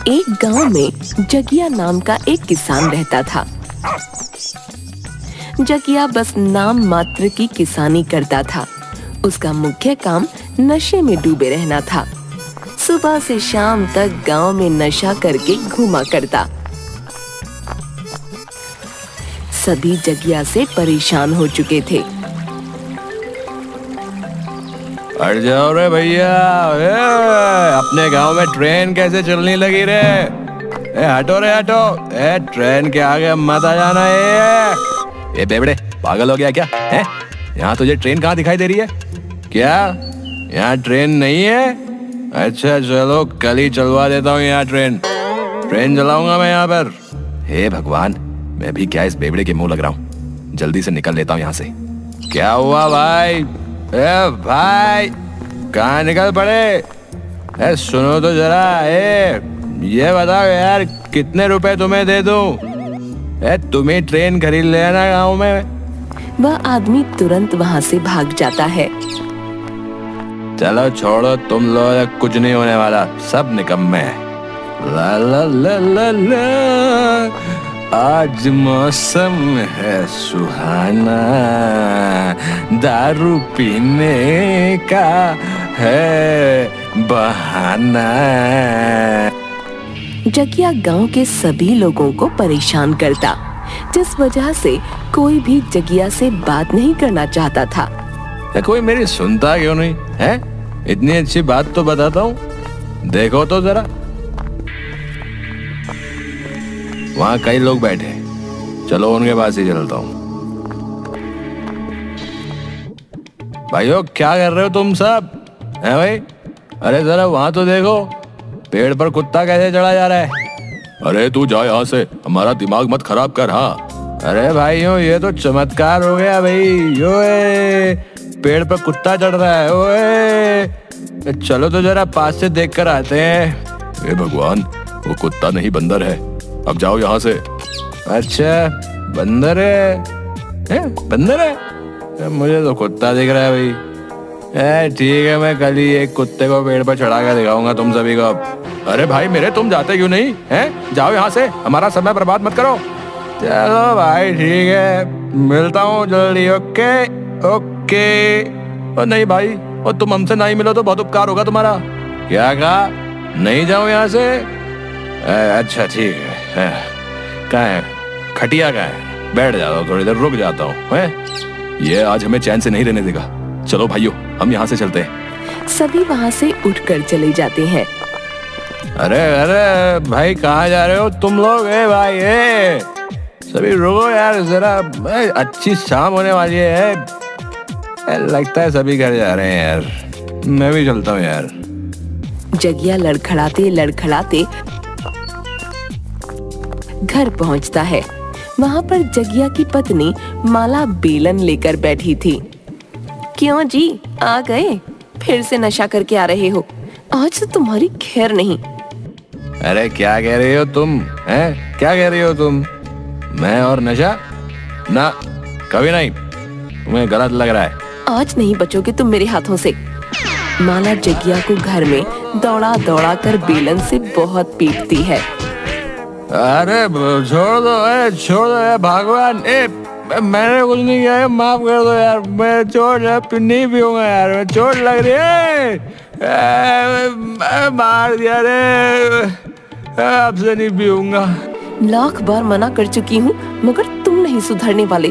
एक गांव में जगिया नाम का एक किसान रहता था। जगिया बस नाम मात्र की किसानी करता था। उसका मुख्य काम नशे में डूबे रहना था। सुबह से शाम तक गांव में नशा करके घूमा करता। सभी जगिया से परेशान हो चुके थे। हट जाओ रे भैया, अपने गांव में ट्रेन कैसे चलने लगी रे? हटो रे हटो, ट्रेन के आगे मत आ जाना। ये बेवड़े, पागल हो गया क्या? यहाँ तुझे ट्रेन कहाँ दिखाई दे रही है? क्या यहाँ ट्रेन नहीं है? अच्छा चलो, कल ही चलवा देता हूँ यहाँ ट्रेन चलाऊंगा मैं यहाँ पर। हे भगवान, मैं भी क्या इस बेवड़े के मुंह लग रहा हूँ। जल्दी से निकल लेता हूँ यहाँ से। क्या हुआ भाई? भाई कहाँ निकल पड़े? सुनो तो जरा, ये बताओ यार, कितने रुपए तुम्हें दे दूं? तुम्हें ट्रेन खरीद लेना गाँव में। वह आदमी तुरंत वहाँ से भाग जाता है। चलो छोड़ो, तुम लोग कुछ नहीं होने वाला, सब निकम्मे हैं। ला ला ला ला ला, आज मौसम है सुहाना, दारू पीने का है बहाना। जगिया गांव के सभी लोगों को परेशान करता, जिस वजह से कोई भी जगिया से बात नहीं करना चाहता था। कोई मेरी सुनता क्यों नहीं है? इतनी अच्छी बात तो बताता हूँ, देखो तो जरा। वहाँ कई लोग बैठे, चलो उनके पास ही चलता हूँ। भाइयों, क्या कर रहे हो तुम सब? हैं भाई? अरे जरा वहाँ तो देखो, पेड़ पर कुत्ता कैसे चढ़ा जा रहा है। अरे तू जा यहाँ से, हमारा दिमाग मत खराब कर। हाँ अरे भाइयों, ये तो चमत्कार हो गया भाई। पेड़ पर कुत्ता चढ़ रहा है। ओए चलो तो जरा पास से देख कर आते हैं। हे भगवान, वो कुत्ता नहीं बंदर है। अब जाओ यहाँ से। अच्छा बंदर है? बंदर है? मुझे तो कुत्ता दिख रहा है भाई। ठीक है, मैं कल ही एक कुत्ते को पेड़ पर चढ़ा कर दिखाऊंगा तुम सभी को। अरे भाई मेरे, तुम जाते क्यों नहीं हैं? जाओ यहाँ से, हमारा समय बर्बाद मत करो। चलो भाई ठीक है, मिलता हूँ जल्दी। Okay okay. और नहीं भाई, और तुम हमसे नहीं मिलो तो बहुत उपकार होगा तुम्हारा। क्या कहा? नहीं जाऊँ यहाँ से? अच्छा ठीक है। कहाँ है खटिया? कहाँ है? बैठ जाता हूँ, थोड़ी देर रुक जाता हूँ। ये आज हमें चैन से नहीं रहने देगा। चलो भाइयों, हम यहाँ से चलते हैं। सभी वहाँ से उठकर चले जाते हैं। अरे अरे भाई, कहाँ जा रहे हो तुम लोग? भाई सभी रुको यार जरा, अच्छी शाम होने वाली है। लगता है सभी घर जा रहे हैं यार, मैं भी चलता हूँ यार। जगिया लड़खड़ाते लड़खड़ाते घर पहुंचता है। वहाँ पर जगिया की पत्नी माला बेलन लेकर बैठी थी। क्यों जी, आ गए? फिर से नशा करके आ रहे हो? आज तो तुम्हारी खैर नहीं। अरे क्या कह रही हो तुम? क्या कह रही हो तुम? मैं और नशा? ना, कभी नहीं। तुम्हें गलत लग रहा है। आज नहीं बचोगे तुम मेरे हाथों से। माला जगिया को घर में दौड़ा दौड़ा कर बेलन से बहुत पीटती है। अरे छोड़ दो भगवान, मैंने कुछ नहीं किया है, माफ कर दो यार। मैं चोट नहीं पीऊंगा यार, मैं चोट लग रही है। मार दिया रे, अब से नहीं पीऊंगा। लाख बार मना कर चुकी हूँ, मगर तुम नहीं सुधरने वाले।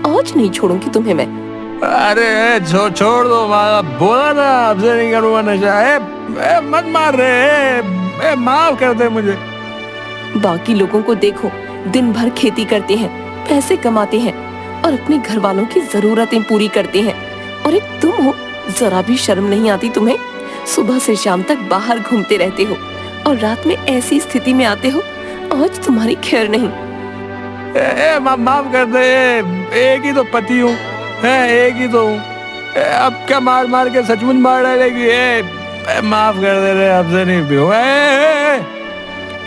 आज नहीं छोड़ूंगी तुम्हें मैं। अरे छोड़ दो, बोला ना अब से नहीं करूँगा नशा। मत मार रहे, माफ कर दे मुझे। बाकी लोगों को देखो, दिन भर खेती करते हैं, पैसे कमाते हैं और अपने घर वालों की जरूरतें पूरी करते हैं। और एक तुम हो, जरा भी शर्म नहीं आती तुम्हें? सुबह से शाम तक बाहर घूमते रहते हो और रात में ऐसी स्थिति में आते हो। आज तुम्हारी खैर नहीं। माफ कर दे, एक ही तो पति हूँ, एक ही तो हूँ। अब क्या मार मार के सचमुच मार डालेगी? माफ कर दे रे, अब से नहीं पीऊंगा।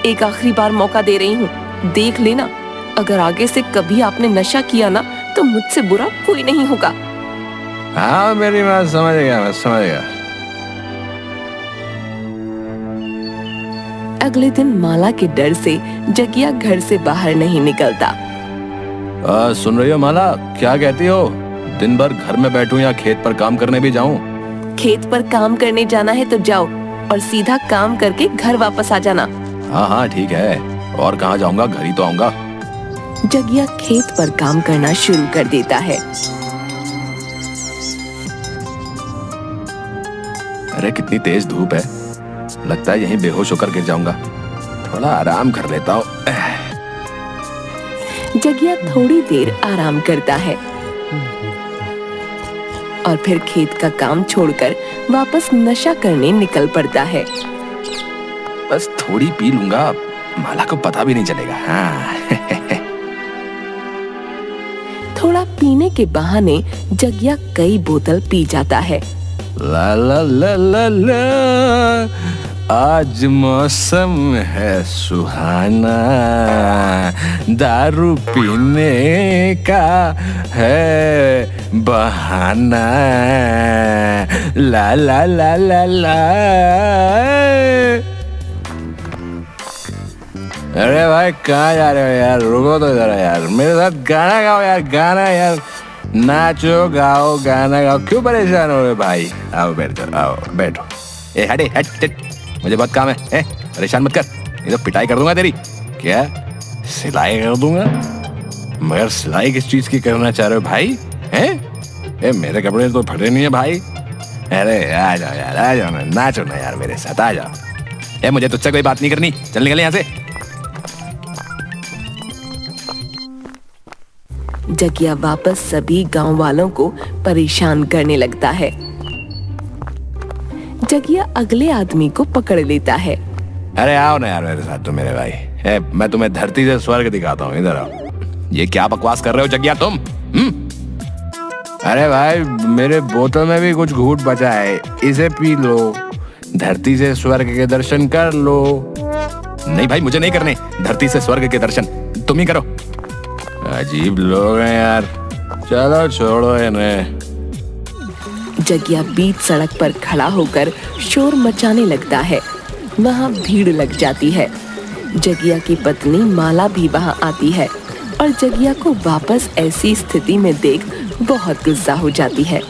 एक आखिरी बार मौका दे रही हूँ, देख लेना। अगर आगे से कभी आपने नशा किया ना, तो मुझसे बुरा कोई नहीं होगा। हाँ मेरी बात समझ गया, मैं समझ गया। अगले दिन माला के डर से जगिया घर से बाहर नहीं निकलता। सुन रही हो माला, क्या कहती हो? दिन भर घर में बैठूं या खेत पर काम करने भी जाऊं? खेत पर काम करने जाना है तो जाओ और सीधा काम करके घर वापस आ जाना। हाँ ठीक है, और कहाँ जाऊंगा, घर ही तो आऊंगा। जगिया खेत पर काम करना शुरू कर देता है। अरे कितनी तेज धूप है, लगता है यहीं बेहोश होकर गिर जाऊंगा। थोड़ा आराम कर लेता हूँ। जगिया थोड़ी देर आराम करता है और फिर खेत का काम छोड़कर वापस नशा करने निकल पड़ता है। बस थोड़ी पी लूंगा, माला को पता भी नहीं चलेगा। हाँ। थोड़ा पीने के बहाने जगिया कई बोतल पी जाता है। ला ला ला ला ला, आज मौसम है सुहाना, दारू पीने का है बहाना। ला ला ला ला ला। अरे भाई कहाँ जा रहे हो यार, रुको तो जरा यार, मेरे साथ गाना गाओ यार, गाना यार, नाचो गाओ गाना गाओ, क्यों परेशान हो रहे भाई? आओ बैठ जाओ, आओ बैठो। ए हटे हट, मुझे बहुत काम है, परेशान मत कर, नहीं तो पिटाई कर दूंगा तेरी। क्या सिलाई कर दूंगा? मगर सिलाई किस चीज की करना चाह रहे हो भाई? हैं? मेरे कपड़े तो फटे नहीं है भाई। अरे आ जाओ यार, आ जाओ ना, नाचो ना यार मेरे साथ, आ जाओ। मुझे तुझसे कोई बात नहीं करनी, चल निकल यहाँ से। जगिया वापस सभी गांव वालों को परेशान करने लगता है। जगिया अगले आदमी को पकड़ लेता है। अरे आओ ना यार मेरे साथ, तो मेरे भाई मैं तुम्हें धरती से स्वर्ग दिखाता हूँ, इधर आओ। ये क्या बकवास कर रहे हो जगिया तुम? अरे भाई मेरे बोतल में भी कुछ घूंट बचा है, इसे पी लो, धरती से स्वर्ग के दर्शन कर लो। नहीं भाई मुझे नहीं करने धरती से स्वर्ग के दर्शन, तुम ही करो। अजीब लोग हैं यार, चलो छोड़ो इन्हें। जगिया बीच सड़क पर खड़ा होकर शोर मचाने लगता है। वहाँ भीड़ लग जाती है। जगिया की पत्नी माला भी वहाँ आती है और जगिया को वापस ऐसी स्थिति में देख बहुत गुस्सा हो जाती है।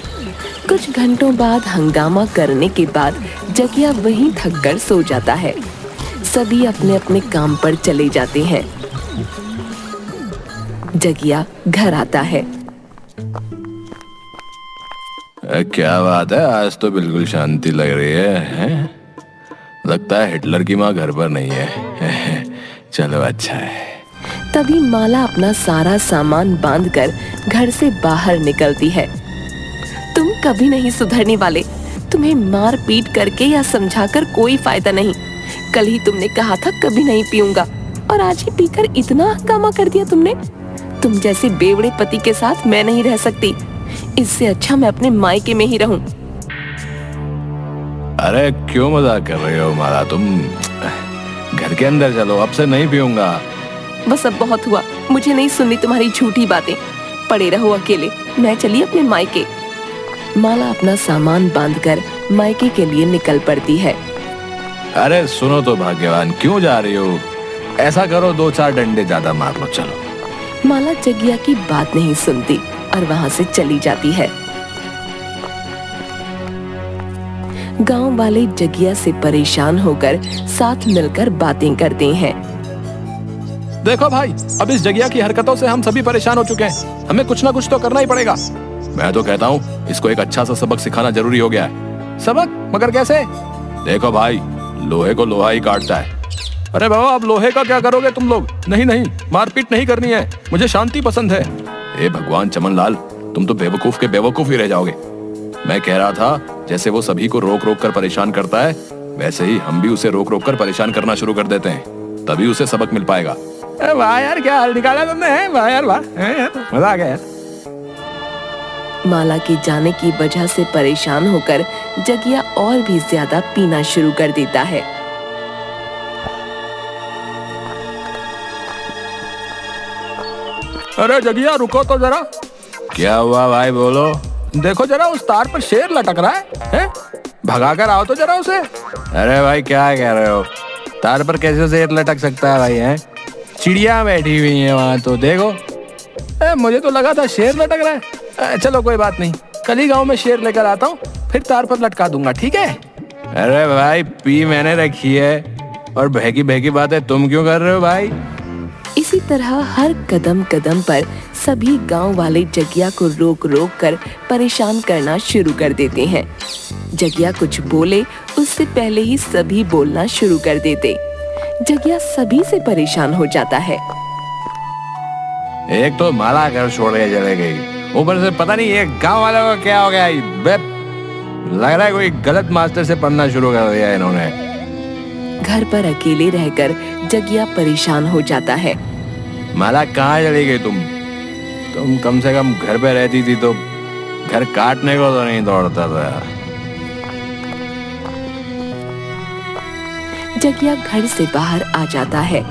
कुछ घंटों बाद हंगामा करने के बाद जगिया वहीं थक कर सो जाता है। सभी अपने अपने काम पर चले जाते हैं। जगिया घर आता है। क्या बात है, आज तो बिल्कुल शांति लग रही है? लगता है हिटलर की माँ घर पर नहीं है। चलो अच्छा है। तभी माला अपना सारा सामान बांधकर घर से बाहर निकलती है। तुम कभी नहीं सुधरने वाले, तुम्हें मार पीट करके या समझाकर कोई फायदा नहीं। कल ही तुमने कहा था कभी नहीं पीऊंगा और आज ही पीकर इतना हंगामा कर दिया तुमने। तुम जैसे बेवड़े पति के साथ मैं नहीं रह सकती, इससे अच्छा मैं अपने मायके में ही रहूं। अरे क्यों मजाक कर रहे हो माला तुम? घर के अंदर चलो, अब से नहीं पीऊंगा। बस अब बहुत हुआ, मुझे नहीं सुननी तुम्हारी झूठी बातें। पड़े रहो अकेले, मैं चली अपने मायके। माला अपना सामान बांधकर मायके के लिए निकल पड़ती है। अरे सुनो तो भाग्यवान, क्यों जा रही हो? ऐसा करो 2-4 डंडे ज्यादा मार लो, चलो। माला जगिया की बात नहीं सुनती और वहां से चली जाती है। गांव वाले जगिया से परेशान होकर साथ मिलकर बातें करते हैं। देखो भाई, अब इस जगिया की हरकतों से हम सभी परेशान हो चुके हैं, हमें कुछ ना कुछ तो करना ही पड़ेगा। मैं तो कहता हूँ इसको एक अच्छा सा सबक सिखाना जरूरी हो गया है। सबक? मगर कैसे? देखो भाई, लोहे को लोहा ही काटता है। अरे बाबा, अब लोहे का क्या करोगे तुम लोग? नहीं नहीं, मारपीट नहीं करनी है, मुझे शांति पसंद है। हे भगवान चमन लाल, तुम तो बेवकूफ के बेवकूफ ही रह जाओगे। मैं कह रहा था जैसे वो सभी को रोक रोक कर परेशान करता है, वैसे ही हम भी उसे रोक रोक कर परेशान करना शुरू कर देते हैं, तभी उसे सबक मिल पाएगा। वाह यार, क्या हाल निकाला तुमने? वाह यार वाह, मजा आ गया यार। माला के जाने की वजह से परेशान होकर जगिया और भी ज्यादा पीना शुरू कर देता है। अरे जगिया रुको तो जरा। क्या हुआ भाई, बोलो। देखो जरा, उस तार पर शेर लटक रहा है? भगा कर आओ तो जरा उसे। अरे भाई क्या कह रहे हो? तार पर कैसे शेर लटक सकता है भाई? है चिड़िया बैठी हुई है वहां, तो देखो। मुझे तो लगा था शेर लटक रहा है। चलो कोई बात नहीं, कल ही गांव में शेर लेकर आता हूँ, फिर तार पर लटका दूंगा, ठीक है? अरे भाई पी मैंने रखी है, और बहकी बहकी बातें तुम क्यों कर रहे हो भाई? इसी तरह हर कदम कदम पर सभी गांव वाले जगिया को रोक रोक कर परेशान करना शुरू कर देते हैं। जगिया कुछ बोले उससे पहले ही सभी बोलना शुरू कर देते। जगिया सभी से परेशान हो जाता है। एक तो माला घर छोड़ के चले गई, ऊपर से पता नहीं ये गांव वालों को क्या हो गया। लग रहा है कोई गलत मास्टर से पढ़ना शुरू कर दिया इन्होंने। घर पर अकेले रहकर जगिया परेशान हो जाता है। माला कहाँ चली गई तुम? कम से कम घर पे रहती थी तो घर काटने को तो नहीं दौड़ता था। जगिया घर से बाहर आ जाता है।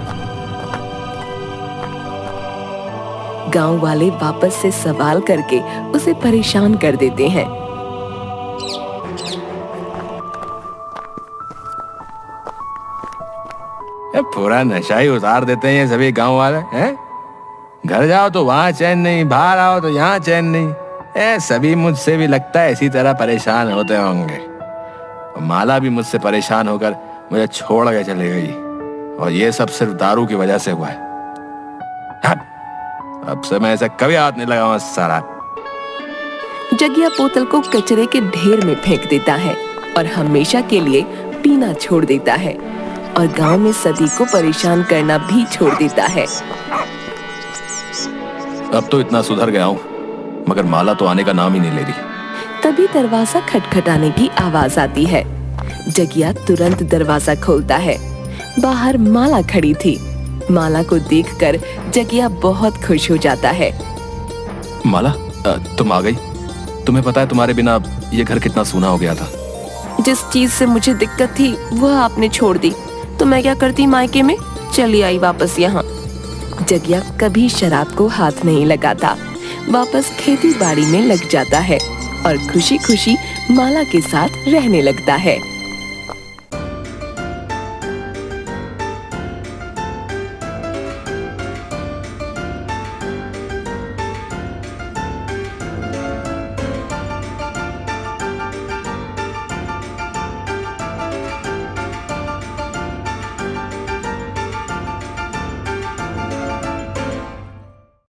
गांव वाले वापस से सवाल करके उसे परेशान कर देते हैं। पूरा नशा ही उतार देते हैं ये सभी गांव वाले हैं। घर जाओ तो वहां चैन नहीं, बाहर आओ तो यहाँ चैन नहीं। सभी मुझसे भी लगता है इसी तरह परेशान होते होंगे। माला भी मुझसे परेशान होकर मुझे छोड़ के चली गई, और ये सब सिर्फ दारू की वजह से हुआ है। अब से मैं ऐसा कभी हाथ नहीं लगाऊंगा सारा। जगिया बोतल को कचरे के ढेर में फेंक देता है और हमेशा के लिए पीना छोड़ देता है, और गांव में सभी को परेशान करना भी छोड़ देता है। अब तो इतना सुधर गया हूँ, मगर माला तो आने का नाम ही नहीं ले रही। तभी दरवाजा खटखटाने की आवाज आती है। जगिया तुरंत दरवाजा खोलता है। बाहर माला खड़ी थी। माला को देखकर जगिया बहुत खुश हो जाता है। माला, तुम आ गई। तुम्हें पता है तुम्हारे बिना ये घर कितना सूना हो गया था। जिस चीज से मुझे दिक्कत थी वह आपने छोड़ दी, तो मैं क्या करती मायके में, चली आई वापस यहाँ। जगिया कभी शराब को हाथ नहीं लगाता, वापस खेती बाड़ी में लग जाता है और खुशी खुशी माला के साथ रहने लगता है।